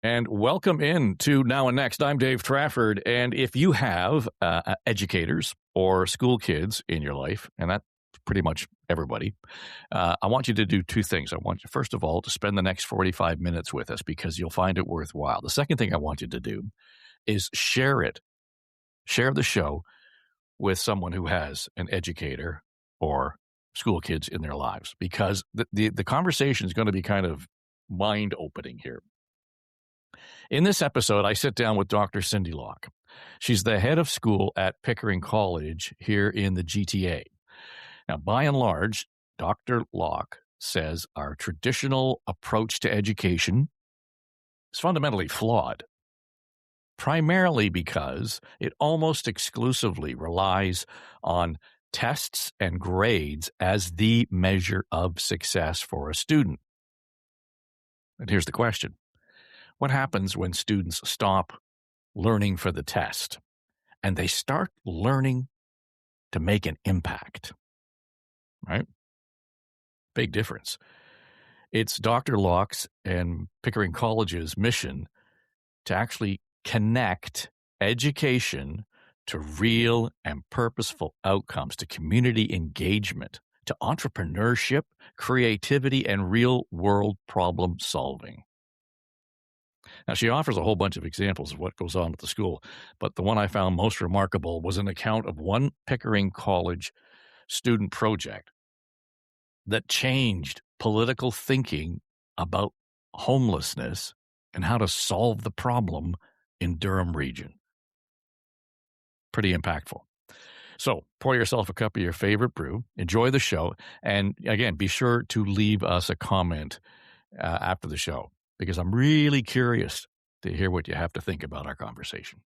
And welcome in to Now and Next. I'm Dave Trafford. And if you have educators or school kids in your life, and that's pretty much everybody, I want you to do two things. I want you, first of all, to spend the next 45 minutes with us because you'll find it worthwhile. The second thing I want you to do is share it. Share the show with someone who has an educator or school kids in their lives, because the conversation is going to be kind of mind-opening here. In this episode, I sit down with Dr. Cinde Lock. She's the head of school at Pickering College here in the GTA. Now, by and large, Dr. Lock says our traditional approach to education is fundamentally flawed, primarily because it almost exclusively relies on tests and grades as the measure of success for a student. And here's the question. What happens when students stop learning for the test and they start learning to make an impact? Right? Big difference. It's Dr. Lock's and Pickering College's mission to actually connect education to real and purposeful outcomes, to community engagement, to entrepreneurship, creativity, and real-world problem solving. Now, she offers a whole bunch of examples of what goes on at the school, but the one I found most remarkable was an account of one Pickering College student project that changed political thinking about homelessness and how to solve the problem in Durham region. Pretty impactful. So pour yourself a cup of your favorite brew, enjoy the show, and again, be sure to leave us a comment after the show, because I'm really curious to hear what you have to think about our conversation.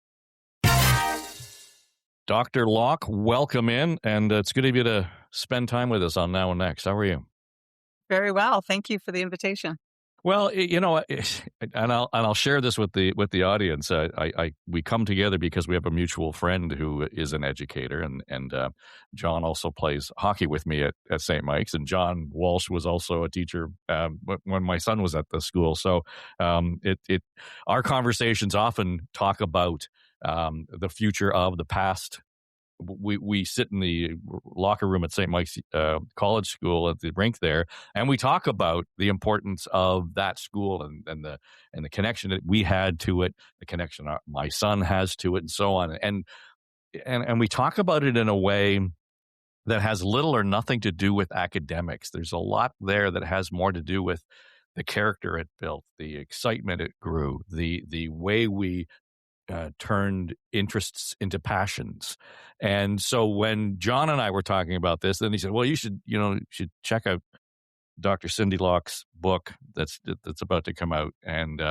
Dr. Lock, welcome in, and it's good of you to spend time with us on Now and Next. How are you? Very well. Thank you for the invitation. Well, you know, and I'll share this with the audience. We come together because we have a mutual friend who is an educator, and John also plays hockey with me at St. Mike's, and John Walsh was also a teacher when my son was at the school. So our conversations often talk about the future of the past. We sit in the locker room at St. Mike's College School at the rink there, and we talk about the importance of that school and the connection that we had to it, the connection my son has to it, and so on. And we talk about it in a way that has little or nothing to do with academics. There's a lot there that has more to do with the character it built, the excitement it grew, the way we turned interests into passions. And so when John and I were talking about this, then he said, well, you should check out Dr. Cinde Lock's book that's about to come out. And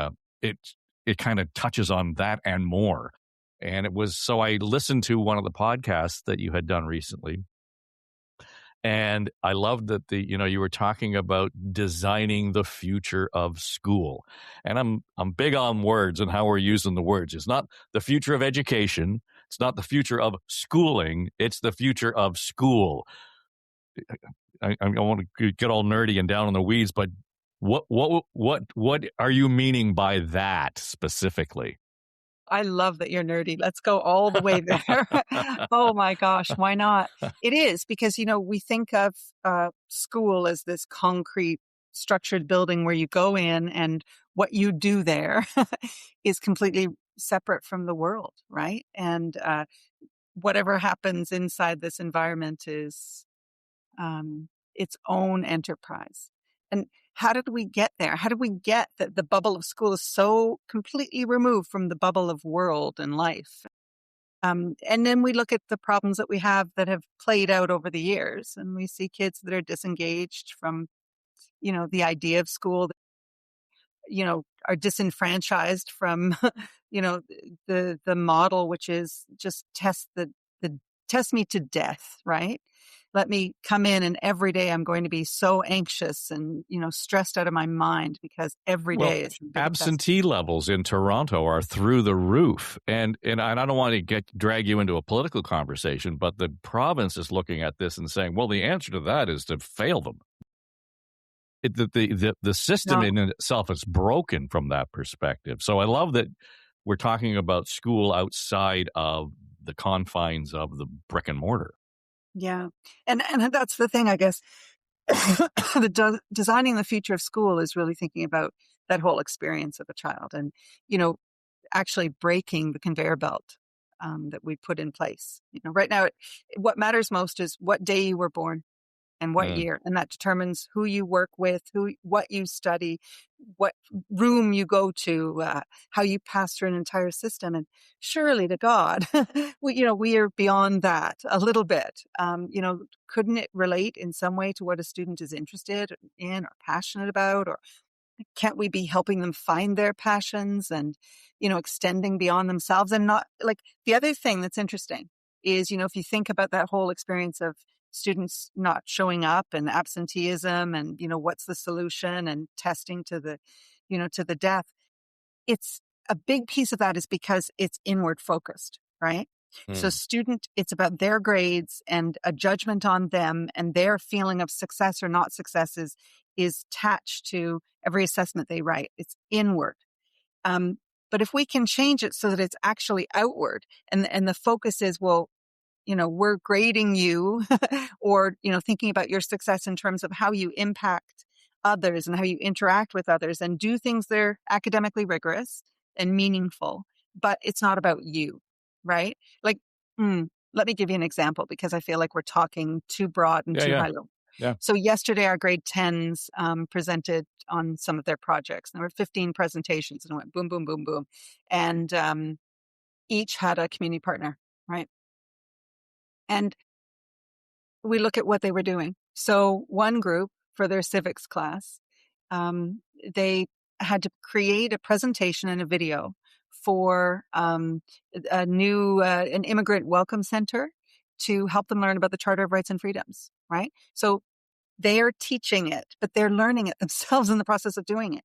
it kind of touches on that and more. And so I listened to one of the podcasts that you had done recently. And I loved that you were talking about designing the future of school. And I'm big on words and how we're using the words. It's not the future of education. It's not the future of schooling. It's the future of school. I want to get all nerdy and down in the weeds, but what are you meaning by that specifically? I love that you're nerdy. Let's go all the way there. Oh my gosh, why not? It is because, we think of school as this concrete structured building where you go in and what you do there is completely separate from the world, right? And whatever happens inside this environment is its own enterprise. And how did we get there? How did we get that the bubble of school is so completely removed from the bubble of world and life? And then we look at the problems that we have that have played out over the years, and we see kids that are disengaged from, the idea of school, are disenfranchised from, the model, which is just test me to death, right? Let me come in and every day I'm going to be so anxious and, stressed out of my mind because every day is a big absentee test. Levels in Toronto are through the roof. And I don't want to drag you into a political conversation, but the province is looking at this and saying, well, the answer to that is to fail them. the system No. in itself is broken from that perspective. So I love that we're talking about school outside of the confines of the brick and mortar. Yeah. And that's the thing, I guess. Designing the future of school is really thinking about that whole experience of a child and, actually breaking the conveyor belt that we put in place. Right now, what matters most is what day you were born and what Mm. year, and that determines who you work with, what you study, what room you go to, how you pass through an entire system. And surely to God, we are beyond that a little bit. Couldn't it relate in some way to what a student is interested in or passionate about, or can't we be helping them find their passions and, extending beyond themselves? And not like the other thing that's interesting is, if you think about that whole experience of students not showing up and absenteeism and, what's the solution and testing to the death, it's a big piece of that is because it's inward focused, right? So it's about their grades and a judgment on them, and their feeling of success or not success is attached to every assessment they write. It's inward. But if we can change it so that it's actually outward, and the focus is, well, we're grading you or, thinking about your success in terms of how you impact others and how you interact with others and do things that are academically rigorous and meaningful, but it's not about you, right? Like, let me give you an example because I feel like we're talking too broad and too high level. Yeah. So yesterday, our grade 10s presented on some of their projects. There were 15 presentations and it went boom, boom, boom, boom. And each had a community partner, right? And we look at what they were doing. So one group for their civics class, they had to create a presentation and a video for an immigrant welcome center to help them learn about the Charter of Rights and Freedoms, right? So they're teaching it, but they're learning it themselves in the process of doing it.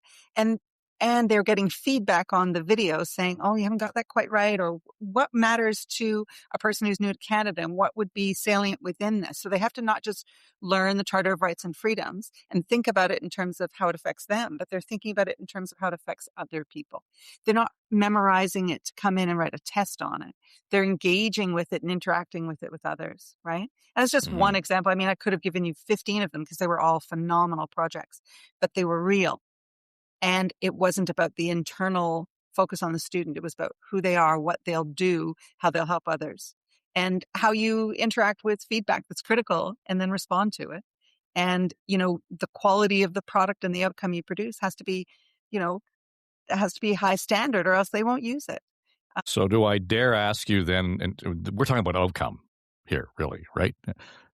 And they're getting feedback on the video saying, oh, you haven't got that quite right, or what matters to a person who's new to Canada and what would be salient within this. So they have to not just learn the Charter of Rights and Freedoms and think about it in terms of how it affects them, but they're thinking about it in terms of how it affects other people. They're not memorizing it to come in and write a test on it. They're engaging with it and interacting with it with others, right? And it's just one example. I mean, I could have given you 15 of them because they were all phenomenal projects, but they were real. And it wasn't about the internal focus on the student. It was about who they are, what they'll do, how they'll help others, and how you interact with feedback that's critical and then respond to it. And, the quality of the product and the outcome you produce has to be, high standard or else they won't use it. So do I dare ask you then, and we're talking about outcome here, really, right?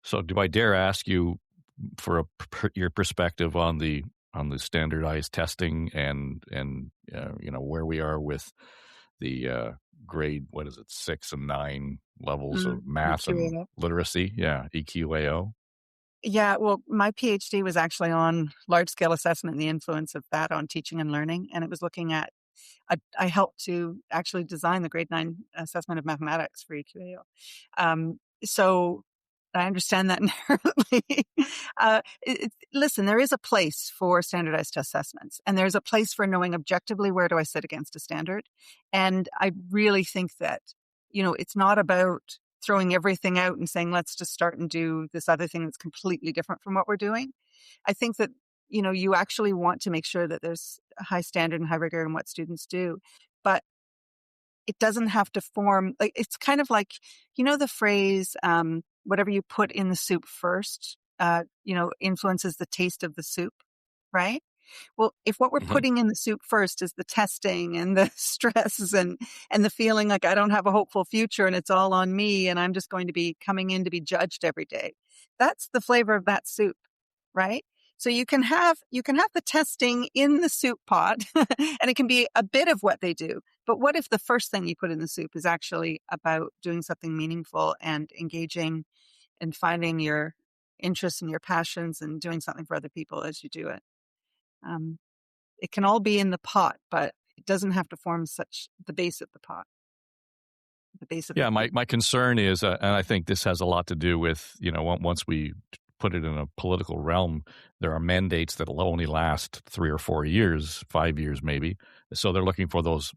So do I dare ask you for your perspective on the standardized testing and where we are with the grade, what is it, 6 and 9 levels of math and EQAO. literacy? Yeah, EQAO. Yeah, well, my PhD was actually on large-scale assessment and the influence of that on teaching and learning, and it was looking at I helped to actually design the grade 9 assessment of mathematics for EQAO. So I understand that inherently. Listen, there is a place for standardized test assessments, and there's a place for knowing objectively where do I sit against a standard. And I really think that, it's not about throwing everything out and saying, let's just start and do this other thing that's completely different from what we're doing. I think that, you actually want to make sure that there's a high standard and high rigor in what students do, but it doesn't have to form, like, it's kind of like, the phrase, whatever you put in the soup first, influences the taste of the soup, right? Well, if what we're putting in the soup first is the testing and the stresses and the feeling like I don't have a hopeful future and it's all on me and I'm just going to be coming in to be judged every day, that's the flavor of that soup, right? So you can have the testing in the soup pot and it can be a bit of what they do. But what if the first thing you put in the soup is actually about doing something meaningful and engaging and finding your interests and your passions and doing something for other people as you do it? It can all be in the pot, but it doesn't have to form the base of the pot. The base of my concern is, and I think this has a lot to do with, once we put it in a political realm, there are mandates that will only last 3 or 4 years, 5 years maybe. So they're looking for those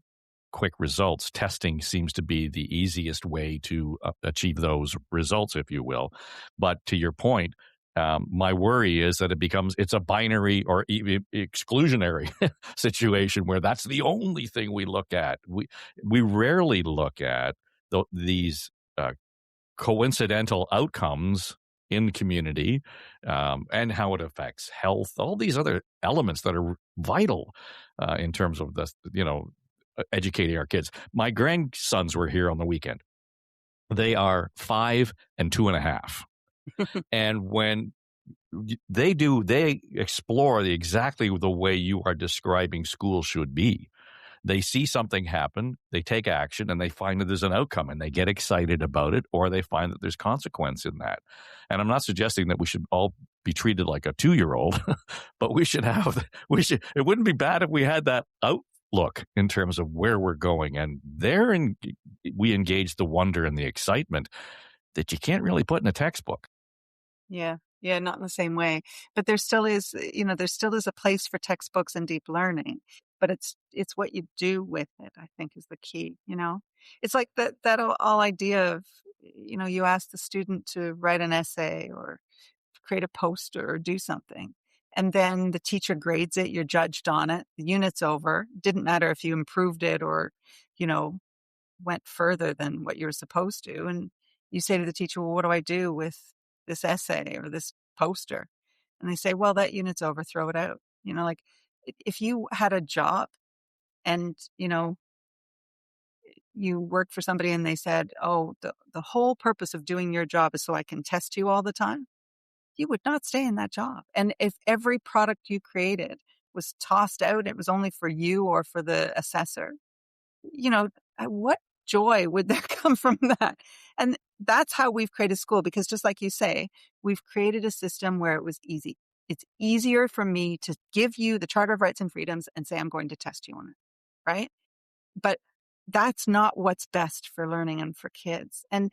quick results. Testing seems to be the easiest way to achieve those results, if you will. But to your point, my worry is that it's a binary or even exclusionary situation where that's the only thing we look at. We rarely look at these coincidental outcomes in community, and how it affects health, all these other elements that are vital in terms of educating our kids. My grandsons were here on the weekend. They are 5 and 2.5. And when they explore exactly the way you are describing school should be. They see something happen, they take action, and they find that there's an outcome, and they get excited about it, or they find that there's consequence in that. And I'm not suggesting that we should all be treated like a 2-year-old, but it wouldn't be bad if we had that outlook in terms of where we're going. And we engage the wonder and the excitement that you can't really put in a textbook. Yeah. Yeah, not in the same way. But there still is a place for textbooks and deep learning. But it's what you do with it, I think, is the key. It's like that all idea of, you ask the student to write an essay or create a poster or do something. And then the teacher grades it, you're judged on it, the unit's over. Didn't matter if you improved it or, went further than what you were supposed to. And you say to the teacher, well, what do I do with this essay or this poster? And they say, well, that unit's over, throw it out. Like if you had a job and, you worked for somebody and they said, oh, the whole purpose of doing your job is so I can test you all the time, you would not stay in that job. And if every product you created was tossed out, it was only for you or for the assessor, what joy would there come from that? And that's how we've created school, because just like you say, we've created a system where it was easy. It's easier for me to give you the Charter of Rights and Freedoms and say, I'm going to test you on it, right? But that's not what's best for learning and for kids. And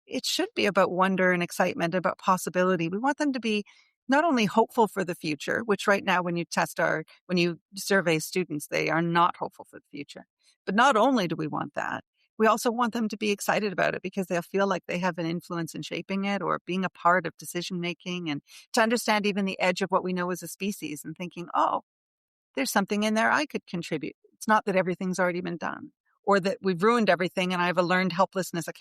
it should be about wonder and excitement, about possibility. We want them to be not only hopeful for the future, which right now when you survey students, they are not hopeful for the future. But not only do we want that, we also want them to be excited about it because they'll feel like they have an influence in shaping it or being a part of decision making, and to understand even the edge of what we know as a species and thinking, oh, there's something in there I could contribute. It's not that everything's already been done or that we've ruined everything and I have a learned helplessness. I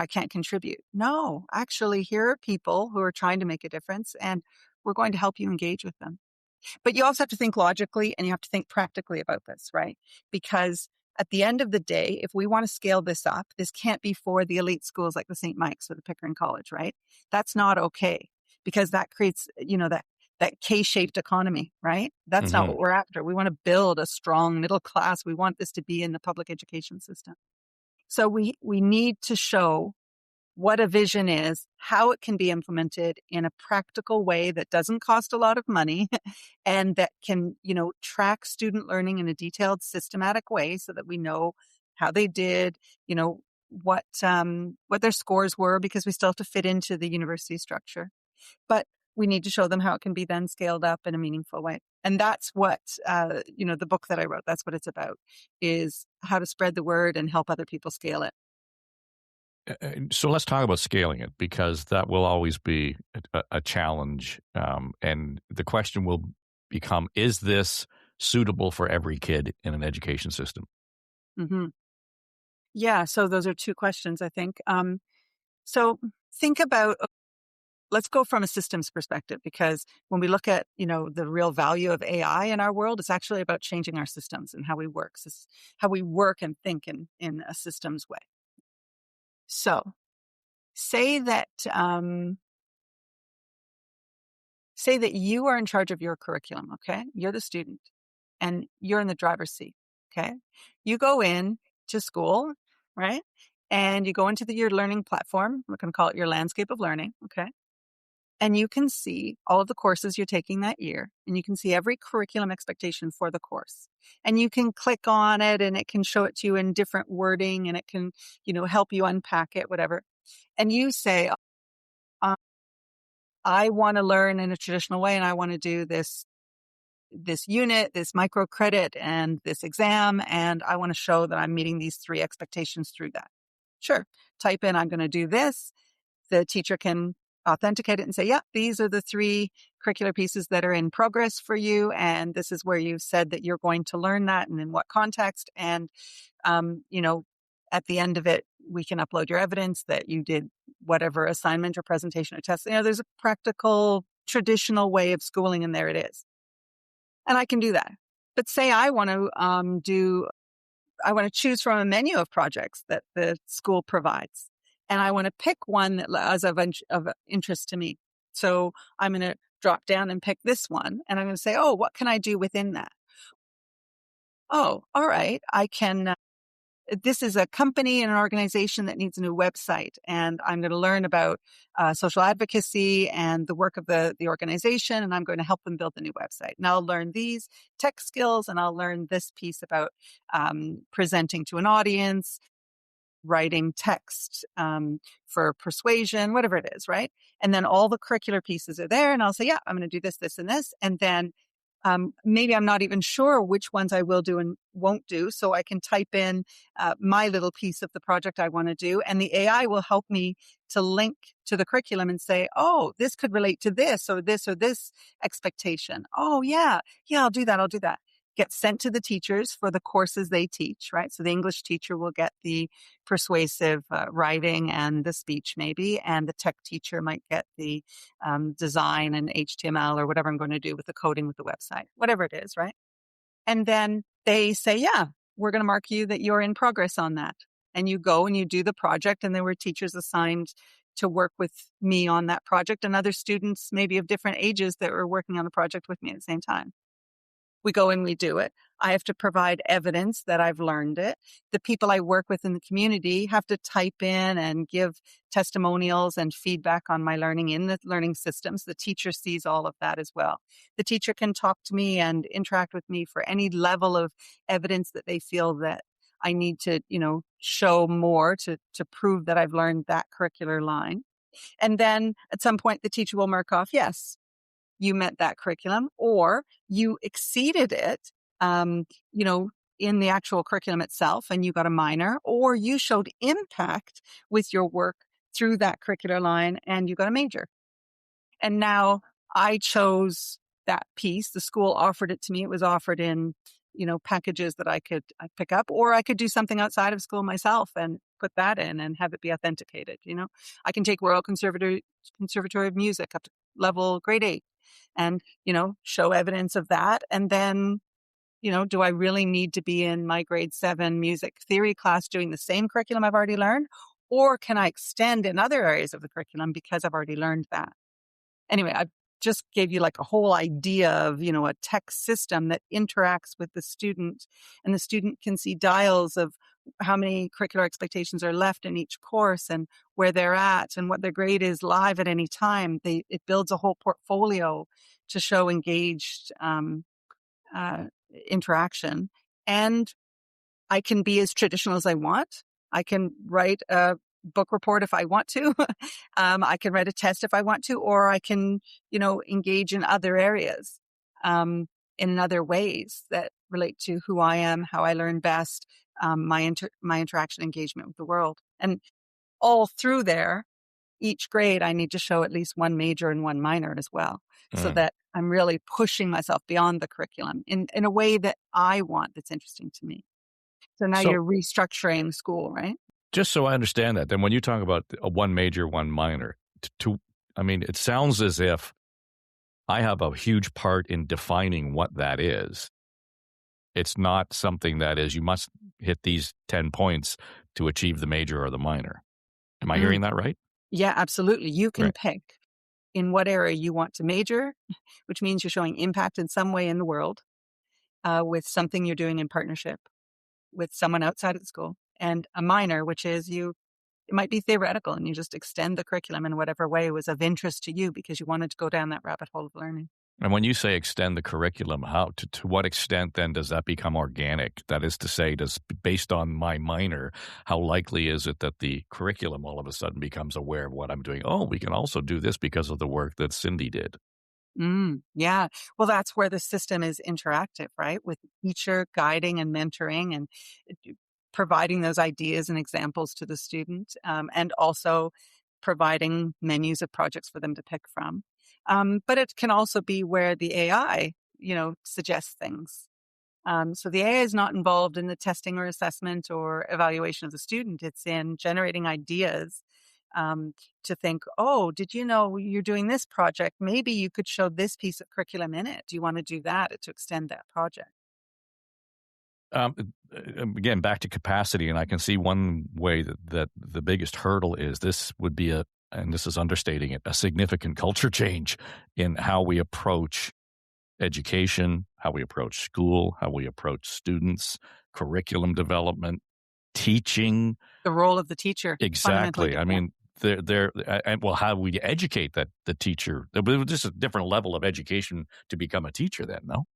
can't contribute. No, actually, here are people who are trying to make a difference and we're going to help you engage with them. But you also have to think logically and you have to think practically about this, right? Because at the end of the day, if we want to scale this up, this can't be for the elite schools like the St. Mike's or the Pickering College, right? That's not okay because that creates, that K-shaped economy, right? That's not what we're after. We want to build a strong middle class. We want this to be in the public education system. So we need to show what a vision is, how it can be implemented in a practical way that doesn't cost a lot of money and that can, track student learning in a detailed, systematic way so that we know how they did, what their scores were, because we still have to fit into the university structure. But we need to show them how it can be then scaled up in a meaningful way. And that's what, the book that I wrote, that's what it's about, is how to spread the word and help other people scale it. So let's talk about scaling it, because that will always be a challenge. And the question will become, is this suitable for every kid in an education system? Mm-hmm. Yeah, so those are two questions, I think. So think about, let's go from a systems perspective, because when we look at, the real value of AI in our world, it's actually about changing our systems and how we work. So how we work and think in a systems way. So say that you are in charge of your curriculum, okay? You're the student and you're in the driver's seat, okay? You go in to school, right? And you go into your learning platform. We're going to call it your landscape of learning, okay? And you can see all of the courses you're taking that year, and you can see every curriculum expectation for the course. And you can click on it and it can show it to you in different wording and it can, help you unpack it, whatever. And you say, I want to learn in a traditional way and I want to do this unit, this microcredit and this exam, and I want to show that I'm meeting these 3 expectations through that. Sure. Type in, I'm going to do this. The teacher can authenticate it and say, yeah, these are the 3 curricular pieces that are in progress for you. And this is where you've said that you're going to learn that and in what context. And, at the end of it, we can upload your evidence that you did whatever assignment or presentation or test. There's a practical, traditional way of schooling, and there it is. And I can do that. But say I want to I want to choose from a menu of projects that the school provides. And I want to pick one that is of interest to me. So I'm going to drop down and pick this one. And I'm going to say, oh, what can I do within that? Oh, all right. I can, this is a company and an organization that needs a new website. And I'm going to learn about social advocacy and the work of the organization. And I'm going to help them build the new website. And I'll learn these tech skills and I'll learn this piece about presenting to an audience, writing text for persuasion, whatever it is, right? And then all the curricular pieces are there. And I'll say, yeah, I'm going to do this, this, and this. And then maybe I'm not even sure which ones I will do and won't do. So I can type in my little piece of the project I want to do. And the AI will help me to link to the curriculum and say, oh, this could relate to this or this expectation. Oh, yeah, I'll do that. Get sent to the teachers for the courses they teach, right? So the English teacher will get the persuasive writing and the speech maybe, and the tech teacher might get the design and HTML or whatever I'm going to do with the coding with the website, whatever it is, right? And then they say, yeah, we're going to mark you that you're in progress on that. And you go and you do the project, and there were teachers assigned to work with me on that project and other students maybe of different ages that were working on the project with me at the same time. We go and we do it. I have to provide evidence that I've learned it. The people I work with in the community have to type in and give testimonials and feedback on my learning in the learning systems. The teacher sees all of that as well. The teacher can talk to me and interact with me for any level of evidence that they feel that I need to, show more to prove that I've learned that curricular line. And then at some point, the teacher will mark off, yes, you met that curriculum, or you exceeded it, in the actual curriculum itself and you got a minor, or you showed impact with your work through that curricular line and you got a major. And now I chose that piece. The school offered it to me. It was offered in, packages that I could pick up, or I could do something outside of school myself and put that in and have it be authenticated. I can take Royal Conservatory of Music up to level grade 8 and, show evidence of that. And then, do I really need to be in my grade 7 music theory class doing the same curriculum I've already learned? Or can I extend in other areas of the curriculum because I've already learned that? Anyway, I just gave you like a whole idea of, a tech system that interacts with the student, and the student can see dials of how many curricular expectations are left in each course and where they're at and what their grade is live at any time. It builds a whole portfolio to show engaged interaction. And I can be as traditional as I want. I can write a book report if I want to. I can write a test if I want to, or I can, engage in other areas, in other ways that relate to who I am, how I learn best, my interaction engagement with the world. And all through there, each grade, I need to show at least one major and one minor as well, so that I'm really pushing myself beyond the curriculum in a way that I want, that's interesting to me. So now you're restructuring school, right? Just so I understand that, then when you talk about a one major, one minor, it sounds as if I have a huge part in defining what that is. It's not something that is, you must hit these 10 points to achieve the major or the minor. Am I hearing that right? Yeah, absolutely. You can pick in what area you want to major, which means you're showing impact in some way in the world with something you're doing in partnership with someone outside of the school, and a minor, which is it might be theoretical and you just extend the curriculum in whatever way was of interest to you because you wanted to go down that rabbit hole of learning. And when you say extend the curriculum, how to what extent then does that become organic? That is to say, based on my minor, how likely is it that the curriculum all of a sudden becomes aware of what I'm doing? Oh, we can also do this because of the work that Cindy did. Yeah. Well, that's where the system is interactive, right? With the teacher guiding and mentoring and uh, providing those ideas and examples to the student, and also providing menus of projects for them to pick from. But it can also be where the AI, suggests things. So the AI is not involved in the testing or assessment or evaluation of the student. It's in generating ideas to think, oh, did you know you're doing this project? Maybe you could show this piece of curriculum in it. Do you want to do that to extend that project? Um, Again, back to capacity, and I can see one way that the biggest hurdle is this would be and this is understating it, a significant culture change in how we approach education, how we approach school, how we approach students, curriculum development, teaching. The role of the teacher fundamentally Exactly. I different. mean, and well, how we educate the teacher. There's just a different level of education to become a teacher. Then, no.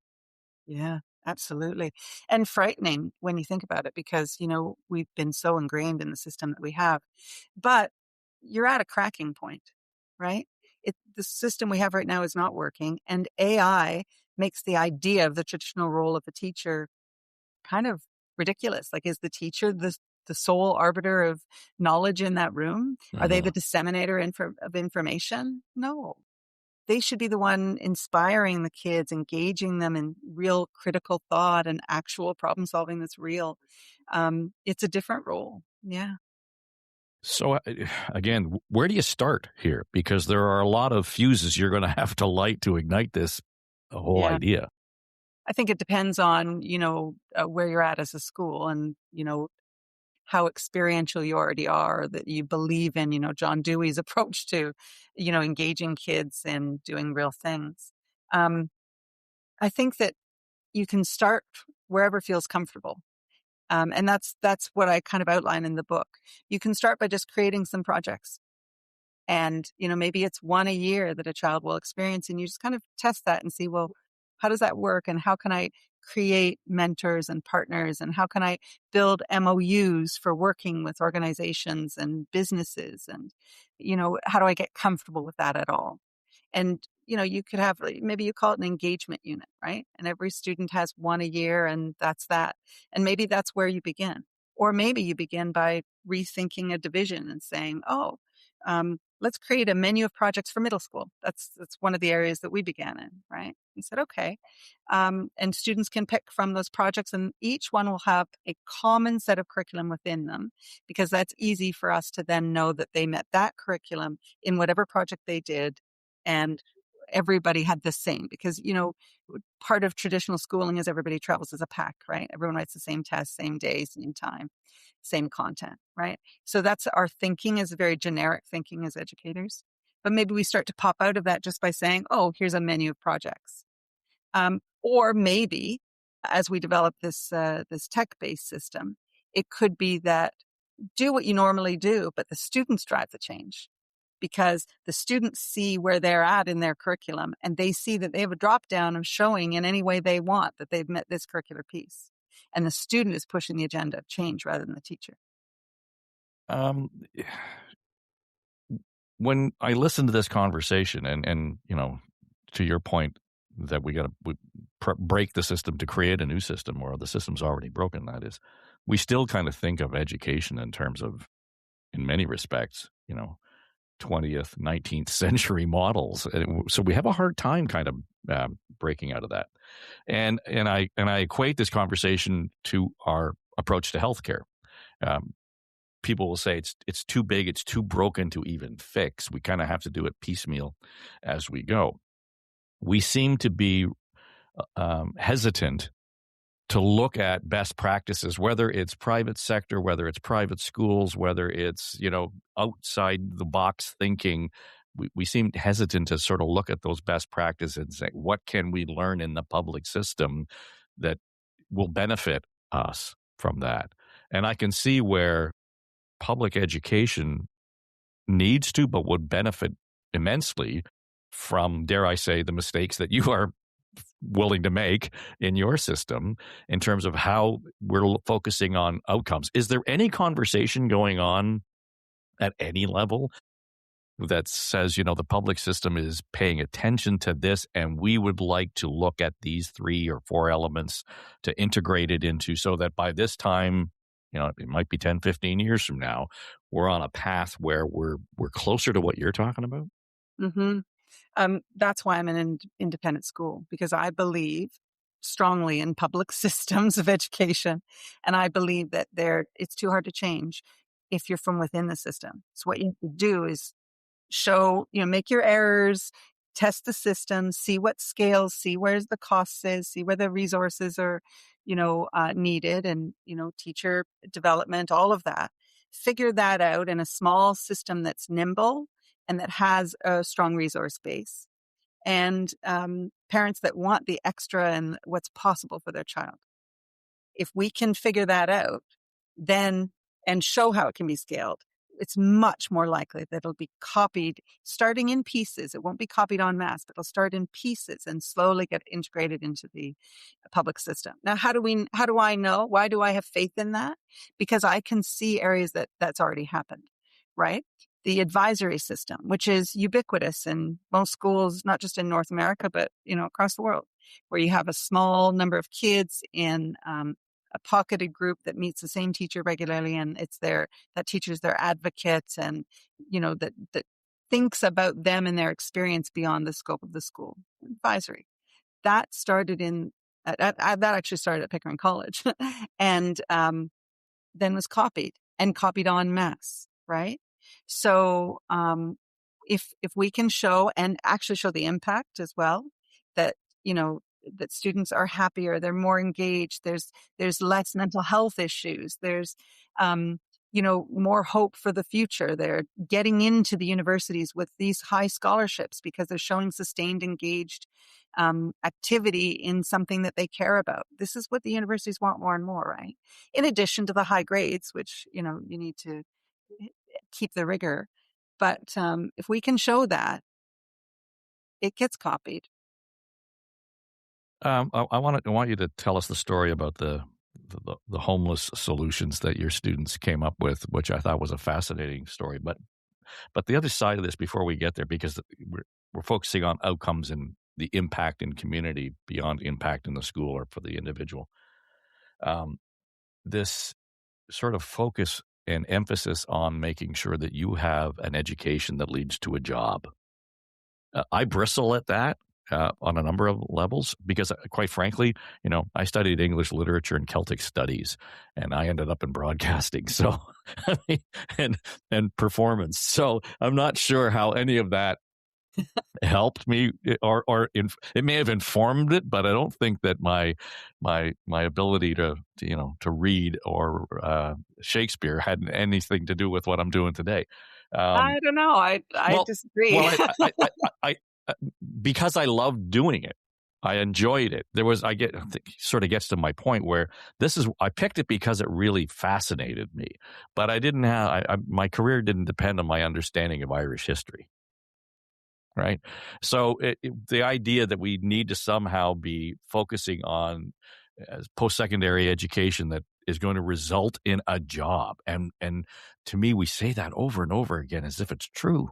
Yeah, absolutely. And frightening when you think about it, because, we've been so ingrained in the system that we have. But you're at a cracking point, right? The system we have right now is not working, and AI makes the idea of the traditional role of a teacher kind of ridiculous. Like, is the teacher the sole arbiter of knowledge in that room? Are they Mhm. the disseminator of information? No. They should be the one inspiring the kids, engaging them in real critical thought and actual problem solving that's real. It's a different role. Yeah. So again, where do you start here? Because there are a lot of fuses you're going to have to light to ignite this whole Yeah. idea. I think it depends on, where you're at as a school and, how experiential you already are, that you believe in, John Dewey's approach to, engaging kids and doing real things. Um, I think that you can start wherever feels comfortable. And that's what I kind of outline in the book. You can start by just creating some projects. And, maybe it's one a year that a child will experience, and you just kind of test that and see, well, how does that work? And how can I create mentors and partners? And how can I build MOUs for working with organizations and businesses? And, how do I get comfortable with that at all? And, you could have, maybe you call it an engagement unit, right? And every student has one a year, and that's that. And maybe that's where you begin. Or maybe you begin by rethinking a division and saying, oh, let's create a menu of projects for middle school. That's one of the areas that we began in, right? We said, okay. And students can pick from those projects, and each one will have a common set of curriculum within them, because that's easy for us to then know that they met that curriculum in whatever project they did, and everybody had the same. Because, part of traditional schooling is everybody travels as a pack, right? Everyone writes the same test, same day, same time, same content, right? So that's our thinking, is very generic thinking as educators. But maybe we start to pop out of that just by saying, oh, here's a menu of projects. Or maybe as we develop this tech-based system, it could be that do what you normally do, but the students drive the change, because the students see where they're at in their curriculum, and they see that they have a drop down of showing in any way they want that they've met this curricular piece. And the student is pushing the agenda of change rather than the teacher. Um, when I listen to this conversation, and to your point that we got to break the system to create a new system, or the system's already broken. That is, we still kind of think of education in terms of, in many respects, 20th, 19th century models. So we have a hard time kind of breaking out of that. And I equate this conversation to our approach to healthcare. Um, People will say it's too big, it's too broken to even fix. We kind of have to do it piecemeal as we go. We seem to be hesitant to look at best practices, whether it's private sector, whether it's private schools, whether it's, outside the box thinking. We seem hesitant to sort of look at those best practices and say, what can we learn in the public system that will benefit us from that? And I can see where public education needs to, but would benefit immensely from, dare I say, the mistakes that you are willing to make in your system in terms of how we're focusing on outcomes. Is there any conversation going on at any level that says, the public system is paying attention to this and we would like to look at these 3 or 4 elements to integrate it into, so that by this time, it might be 10, 15 years from now, we're on a path where we're closer to what you're talking about? Mm-hmm. That's why I'm in an independent school, because I believe strongly in public systems of education. And I believe that it's too hard to change if you're from within the system. So what you have to do is show, make your errors, test the system, see what scales, see where the cost is, see where the resources are, needed, and, teacher development, all of that. Figure that out in a small system that's nimble and that has a strong resource base, and parents that want the extra and what's possible for their child. If we can figure that out, then, and show how it can be scaled, it's much more likely that it'll be copied starting in pieces. It won't be copied en masse, but it'll start in pieces and slowly get integrated into the public system. Now, how do I know? Why do I have faith in that? Because I can see areas that's already happened, right? The advisory system, which is ubiquitous in most schools, not just in North America, but, across the world, where you have a small number of kids in a pocketed group that meets the same teacher regularly, and that teacher's their advocate, and that thinks about them and their experience beyond the scope of the school. Advisory that actually started at Pickering College, and then was copied en masse, right? So if we can show, and actually show the impact as well, that that students are happier, they're more engaged, there's less mental health issues, there's more hope for the future. They're getting into the universities with these high scholarships because they're showing sustained, engaged activity in something that they care about. This is what the universities want more and more, right? In addition to the high grades, which you need to keep the rigor. But if we can show that, it gets copied. I want you to tell us the story about the homeless solutions that your students came up with, which I thought was a fascinating story. But the other side of this, before we get there, because we're focusing on outcomes and the impact in community beyond impact in the school or for the individual. This sort of focus and emphasis on making sure that you have an education that leads to a job. I bristle at that. On a number of levels, because quite frankly, I studied English literature and Celtic studies, and I ended up in broadcasting. So, and performance. So I'm not sure how any of that helped me, or it may have informed it, but I don't think that my ability to read or Shakespeare had anything to do with what I'm doing today. I don't know. I disagree. Well, I because I loved doing it. I enjoyed it. Sort of gets to my point where I picked it because it really fascinated me, but I didn't have, my career didn't depend on my understanding of Irish history. Right. So the idea that we need to somehow be focusing on post-secondary education that is going to result in a job. And to me, we say that over and over again as if it's true.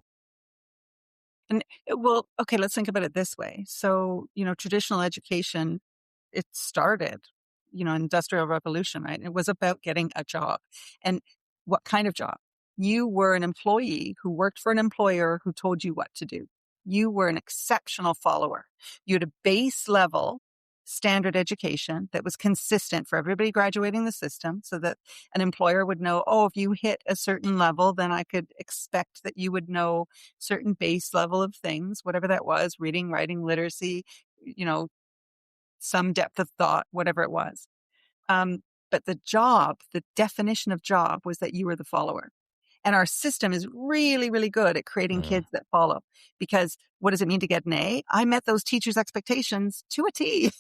And well, okay, let's think about it this way. So, traditional education, it started, Industrial Revolution, right? It was about getting a job. And what kind of job? You were an employee who worked for an employer who told you what to do. You were an exceptional follower. You had a base level standard education that was consistent for everybody graduating the system, so that an employer would know, if you hit a certain level, then I could expect that you would know certain base level of things, whatever that was, reading, writing, literacy, some depth of thought, whatever it was. But the definition of job was that you were the follower. And our system is really, really good at creating kids that follow. Because what does it mean to get an A? I met those teachers' expectations to a T.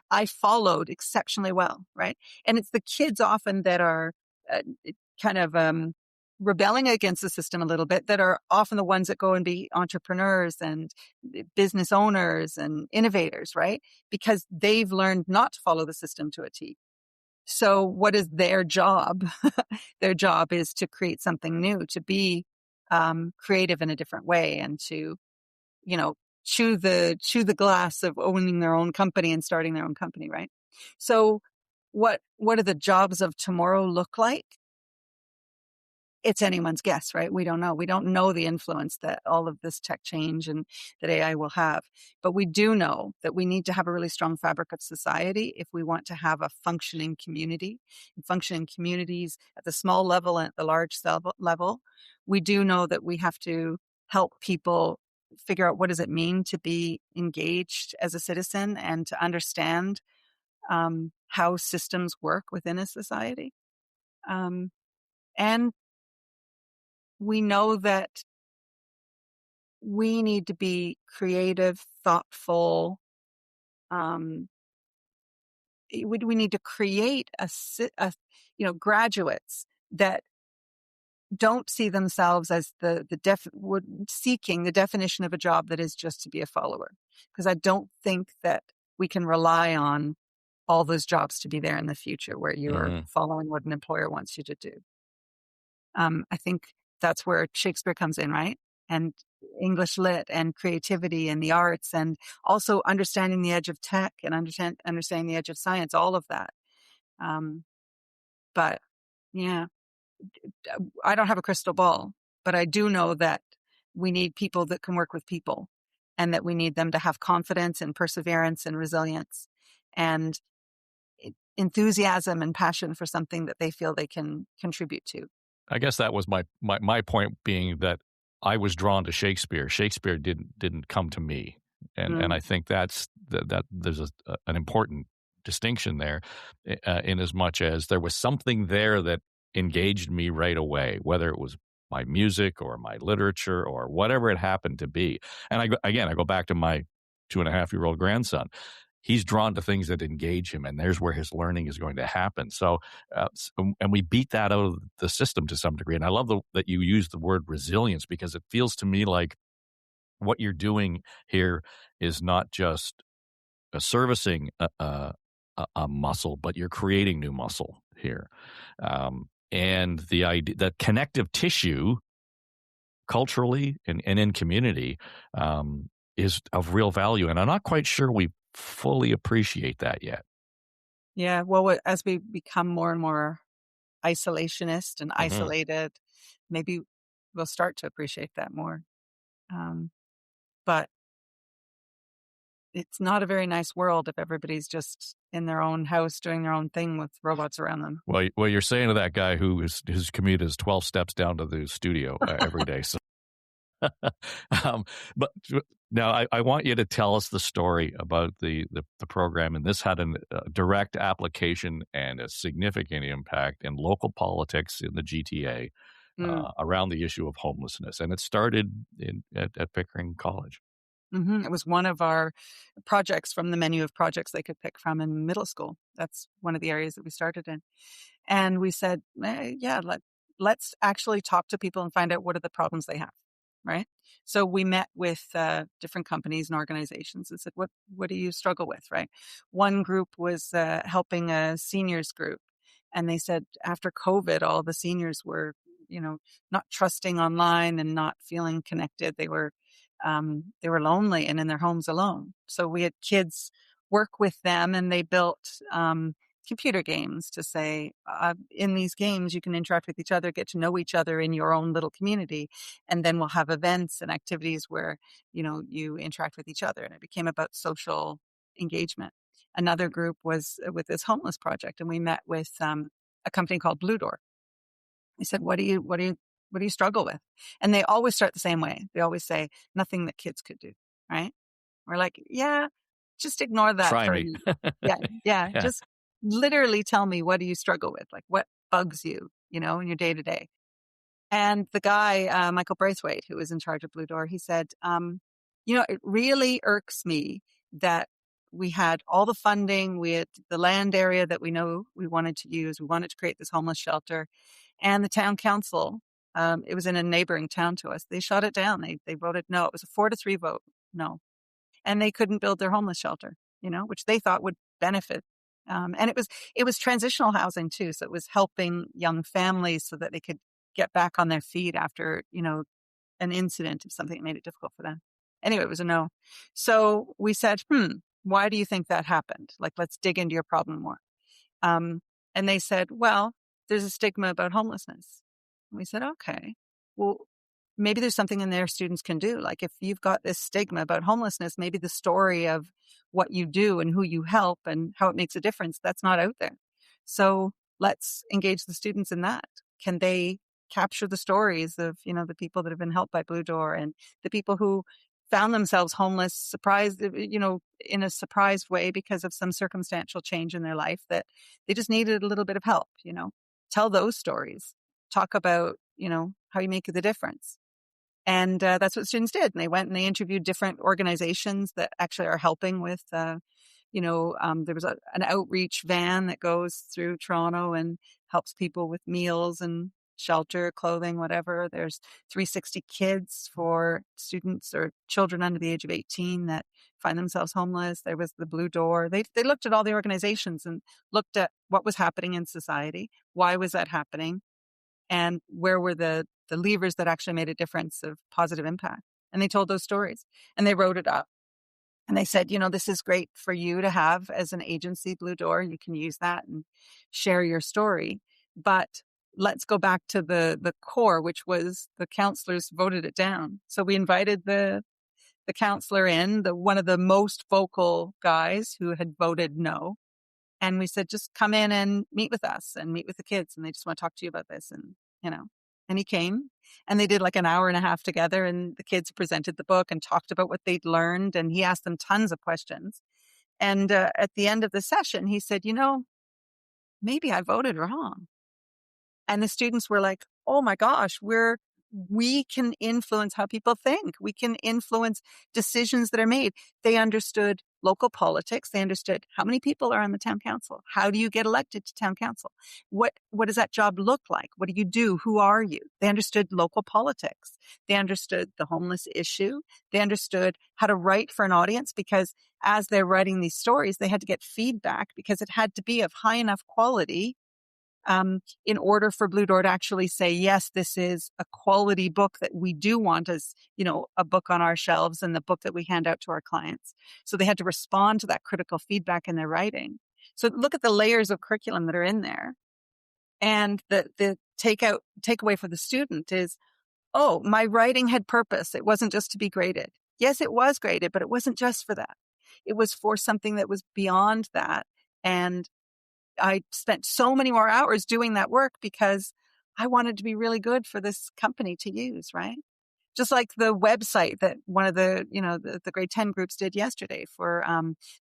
I followed exceptionally well, right? And it's the kids often that are kind of rebelling against the system a little bit that are often the ones that go and be entrepreneurs and business owners and innovators, right? Because they've learned not to follow the system to a T. So what is their job? Their job is to create something new, to be creative in a different way, and to, chew the glass of owning their own company and starting their own company, right? So what do the jobs of tomorrow look like? It's anyone's guess, right? We don't know. We don't know the influence that all of this tech change and that AI will have. But we do know that we need to have a really strong fabric of society if we want to have a functioning community. And functioning communities at the small level and at the large level, we do know that we have to help people figure out what does it mean to be engaged as a citizen and to understand how systems work within a society. And we know that we need to be creative, thoughtful. We need to create graduates that don't see themselves as seeking the definition of a job that is just to be a follower. Because I don't think that we can rely on all those jobs to be there in the future where you are following what an employer wants you to do. I think that's where Shakespeare comes in, right? And English lit and creativity and the arts, and also understanding the edge of tech and understanding the edge of science, all of that. But yeah, I don't have a crystal ball, but I do know that we need people that can work with people, and that we need them to have confidence and perseverance and resilience and enthusiasm and passion for something that they feel they can contribute to. I guess that was my point, being that I was drawn to Shakespeare. Shakespeare didn't come to me, and I think that there's an important distinction there, in as much as there was something there that engaged me right away, whether it was my music or my literature or whatever it happened to be. And I go back to my 2.5-year-old grandson. He's drawn to things that engage him, and there's where his learning is going to happen. So, and we beat that out of the system to some degree. And I love that you use the word resilience, because it feels to me like what you're doing here is not just servicing a muscle, but you're creating new muscle here. And the idea that connective tissue, culturally and in community, is of real value. And I'm not quite sure we fully appreciate that yet. Yeah, well, as we become more and more isolationist and isolated, maybe we'll start to appreciate that more. But it's not a very nice world if everybody's just in their own house doing their own thing with robots around them. Well, you're saying to that guy whose commute is 12 steps down to the studio every day. So. But now I want you to tell us the story about the program, and this had a direct application and a significant impact in local politics in the GTA around the issue of homelessness, and it started at Pickering College. It was one of our projects from the menu of projects they could pick from in middle school. That's one of the areas that we started in, and we said, let's actually talk to people and find out what are the problems they have. Right. So we met with different companies and organizations and said, what do you struggle with? Right. One group was helping a seniors group. And they said after COVID, all the seniors were, not trusting online and not feeling connected. They were lonely and in their homes alone. So we had kids work with them, and they built computer games to say, in these games, you can interact with each other, get to know each other in your own little community. And then we'll have events and activities where, you interact with each other. And it became about social engagement. Another group was with this homeless project, and we met with a company called Blue Door. I said, what do you struggle with? And they always start the same way. They always say, nothing that kids could do. Right. We're like, yeah, just ignore that. Try me. Yeah. Just literally tell me, what do you struggle with? Like, what bugs you, in your day to day? And the guy, Michael Braithwaite, who was in charge of Blue Door, he said, it really irks me that we had all the funding, we had the land area that we know we wanted to use, we wanted to create this homeless shelter, and the town council It was in a neighboring town to us. They shot it down. They voted no. It was a 4-3 vote. No. And they couldn't build their homeless shelter, which they thought would benefit. And it was transitional housing too. So it was helping young families so that they could get back on their feet after, an incident of something that made it difficult for them. Anyway, it was a no. So we said, why do you think that happened? Like, let's dig into your problem more. And they said, well, there's a stigma about homelessness. And we said, okay, well, maybe there's something in there students can do. Like if you've got this stigma about homelessness, maybe the story of what you do and who you help and how it makes a difference, that's not out there. So let's engage the students in that. Can they capture the stories of, the people that have been helped by Blue Door and the people who found themselves homeless, surprised, in a surprised way because of some circumstantial change in their life that they just needed a little bit of help, tell those stories, talk about, how you make the difference. And that's what students did. And they went and they interviewed different organizations that actually are helping with, there was an outreach van that goes through Toronto and helps people with meals and shelter, clothing, whatever. There's 360 Kids for students or children under the age of 18 that find themselves homeless. There was the Blue Door. They looked at all the organizations and looked at what was happening in society. Why was that happening? And where were the levers that actually made a difference of positive impact? And they told those stories and they wrote it up. And they said, this is great for you to have as an agency, Blue Door. You can use that and share your story. But let's go back to the core, which was the counselors voted it down. So we invited the counselor in, one of the most vocal guys who had voted no. And we said, just come in and meet with us and meet with the kids. And they just want to talk to you about this. And, and he came and they did like an hour and a half together. And the kids presented the book and talked about what they'd learned. And he asked them tons of questions. And at the end of the session, he said, maybe I voted wrong. And the students were like, oh my gosh, we can influence how people think. We can influence decisions that are made. They understood local politics. They understood how many people are on the town council. How do you get elected to town council? What does that job look like? What do you do? Who are you? They understood local politics. They understood the homeless issue. They understood how to write for an audience because as they're writing these stories, they had to get feedback because it had to be of high enough quality in order for Blue Door to actually say, yes, this is a quality book that we do want as, a book on our shelves and the book that we hand out to our clients. So they had to respond to that critical feedback in their writing. So look at the layers of curriculum that are in there. And the takeaway for the student is, oh, my writing had purpose. It wasn't just to be graded. Yes, it was graded, but it wasn't just for that. It was for something that was beyond that. And I spent so many more hours doing that work because I wanted to be really good for this company to use, right? Just like the website that one of the grade 10 groups did yesterday for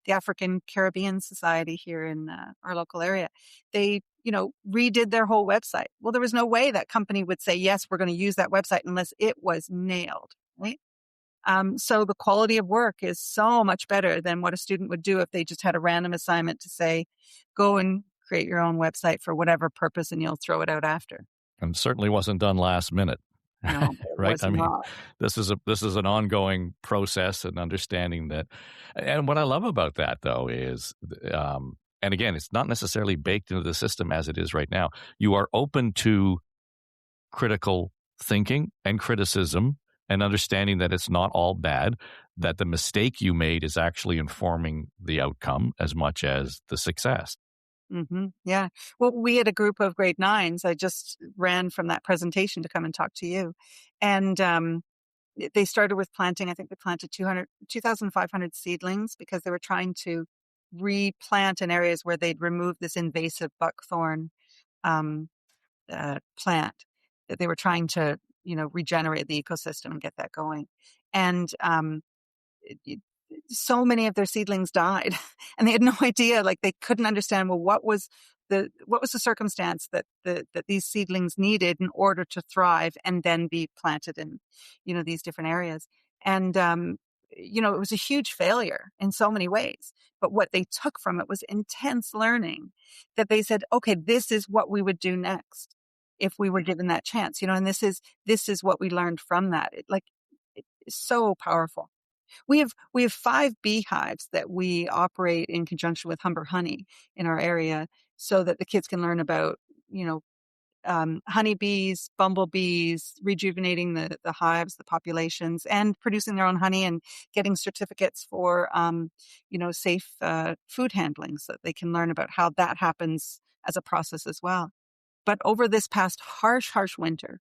the African Caribbean Society here in our local area. They, redid their whole website. Well, there was no way that company would say, yes, we're going to use that website unless it was nailed, right? So the quality of work is so much better than what a student would do if they just had a random assignment to say, go and create your own website for whatever purpose and you'll throw it out after. And certainly wasn't done last minute. No, right? I mean, this is an ongoing process and understanding that. And what I love about that, though, is, and again, it's not necessarily baked into the system as it is right now. You are open to critical thinking and criticism and understanding that it's not all bad, that the mistake you made is actually informing the outcome as much as the success. Mm-hmm. Yeah. Well, we had a group of grade 9s. I just ran from that presentation to come and talk to you. And they started with planting. I think they planted 2,500 seedlings because they were trying to replant in areas where they'd removed this invasive buckthorn plant. That they were trying to, regenerate the ecosystem and get that going. And so many of their seedlings died and they had no idea, like they couldn't understand, well, what was the circumstance that these seedlings needed in order to thrive and then be planted in, these different areas. And, it was a huge failure in so many ways, but what they took from it was intense learning that they said, okay, this is what we would do next. if we were given that chance, and this is what we learned from that. It's so powerful. We have 5 beehives that we operate in conjunction with Humber Honey in our area, so that the kids can learn about, honeybees, bumblebees, rejuvenating the hives, the populations, and producing their own honey and getting certificates for, safe food handling, so that they can learn about how that happens as a process as well. But over this past harsh winter,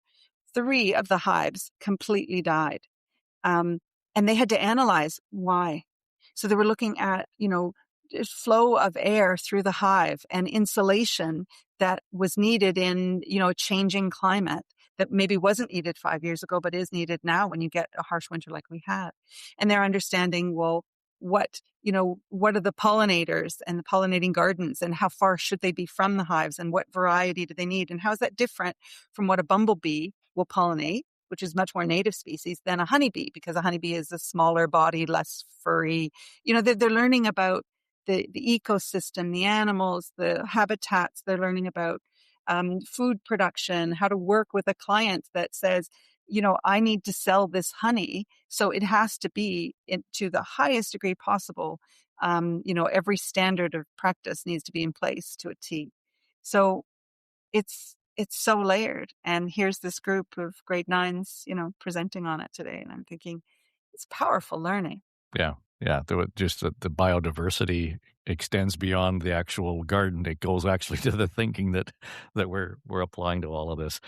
3 of the hives completely died. And they had to analyze why. So they were looking at, flow of air through the hive and insulation that was needed in, a changing climate that maybe wasn't needed 5 years ago, but is needed now when you get a harsh winter like we had. And they're understanding, well, what are the pollinators and the pollinating gardens, and how far should they be from the hives, and what variety do they need, and how is that different from what a bumblebee will pollinate, which is much more native species, than a honeybee, because a honeybee is a smaller body, less furry. They're learning about the ecosystem, the animals, the habitats. They're learning about food production, how to work with a client that says, I need to sell this honey, so it has to be to the highest degree possible. Every standard of practice needs to be in place to a T. So it's so layered. And here's this group of grade 9s, presenting on it today. And I'm thinking, it's powerful learning. Yeah. Just the biodiversity extends beyond the actual garden. It goes actually to the thinking that we're applying to all of this.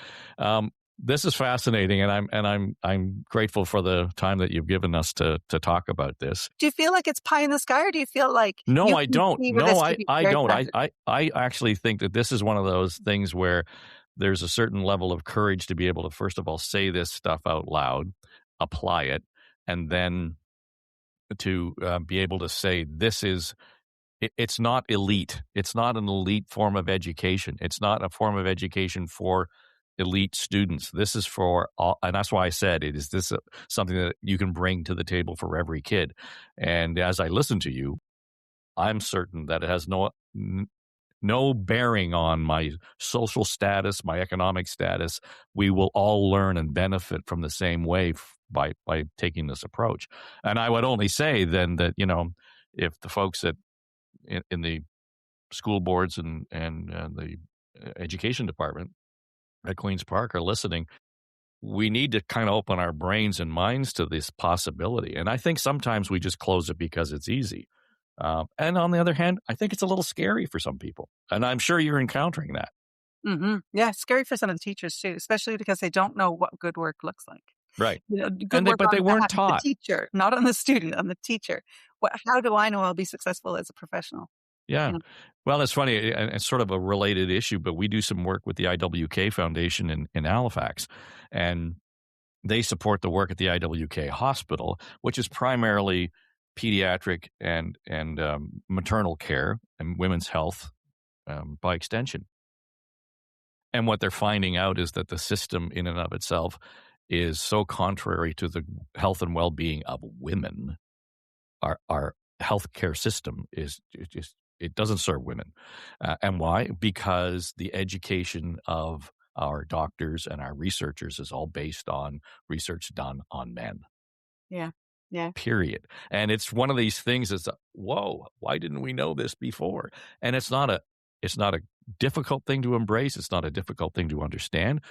This is fascinating, and I'm grateful for the time that you've given us to talk about this. Do you feel like it's pie in the sky, or do you feel like no, I don't. No, I don't. I actually think that this is one of those things where there's a certain level of courage to be able to, first of all, say this stuff out loud, apply it, and then to be able to say it's not elite. It's not an elite form of education. It's not a form of education for elite students. This is for all, and that's why I said something that you can bring to the table for every kid. And as I listen to you, I'm certain that it has no bearing on my social status, my economic status. We will all learn and benefit from the same way by taking this approach. And I would only say then that, if the folks in the school boards and the education department at Queen's Park are listening, we need to kind of open our brains and minds to this possibility. And I think sometimes we just close it because it's easy. And on the other hand, I think it's a little scary for some people. And I'm sure you're encountering that. Mm-hmm. Yeah, it's scary for some of the teachers too, especially because they don't know what good work looks like. Right. But they weren't taught. The teacher, not on the student, on the teacher. How do I know I'll be successful as a professional? Yeah. Well, it's funny, and it's sort of a related issue, but we do some work with the IWK Foundation in Halifax, and they support the work at the IWK Hospital, which is primarily pediatric and maternal care and women's health by extension. And what they're finding out is that the system in and of itself is so contrary to the health and well-being of women. Our healthcare system is just, it doesn't serve women. And why? Because the education of our doctors and our researchers is all based on research done on men. Yeah. Period. And it's one of these things that's, whoa, why didn't we know this before? And it's not a difficult thing to embrace. It's not a difficult thing to understand.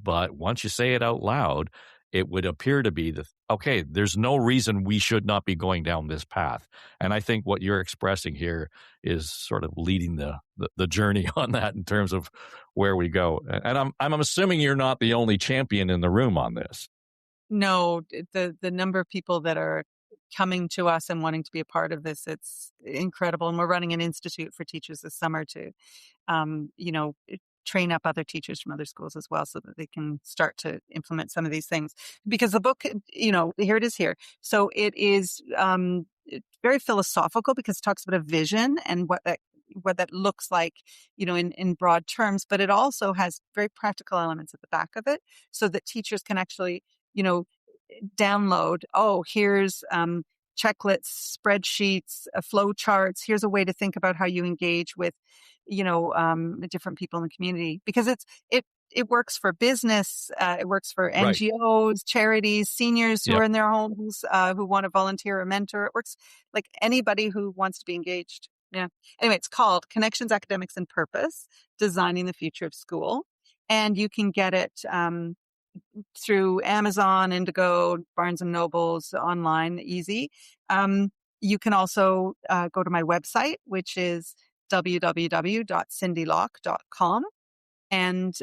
But once you say it out loud, it would appear to be okay, there's no reason we should not be going down this path. And I think what you're expressing here is sort of leading the journey on that in terms of where we go. And I'm assuming you're not the only champion in the room on this. No, the number of people that are coming to us and wanting to be a part of this, it's incredible. And we're running an institute for teachers this summer to, train up other teachers from other schools as well, so that they can start to implement some of these things. Because the book, here it is here. So it is very philosophical, because it talks about a vision and what that looks like, in broad terms, but it also has very practical elements at the back of it, so that teachers can actually, download, here's checklists, spreadsheets, flow charts. Here's a way to think about how you engage with, different people in the community, because it works for business. It works for Right. NGOs, charities, seniors who Yep. are in their homes, who want to volunteer or mentor. It works like anybody who wants to be engaged. Yeah. Anyway, it's called Connections, Academics, and Purpose, Designing the Future of School. And you can get it through Amazon, Indigo, Barnes and Nobles, online, easy. You can also go to my website, which is www.cindelock.com. And,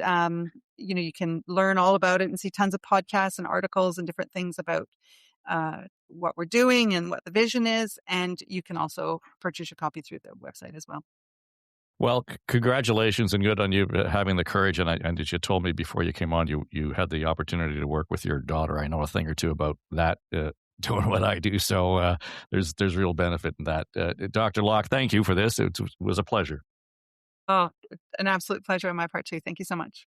you can learn all about it and see tons of podcasts and articles and different things about what we're doing and what the vision is. And you can also purchase your copy through the website as well. Well, congratulations and good on you having the courage. And as you told me before you came on, you had the opportunity to work with your daughter. I know a thing or two about that, doing what I do. So there's real benefit in that. Dr. Lock, thank you for this. It was a pleasure. Oh, an absolute pleasure on my part too. Thank you so much.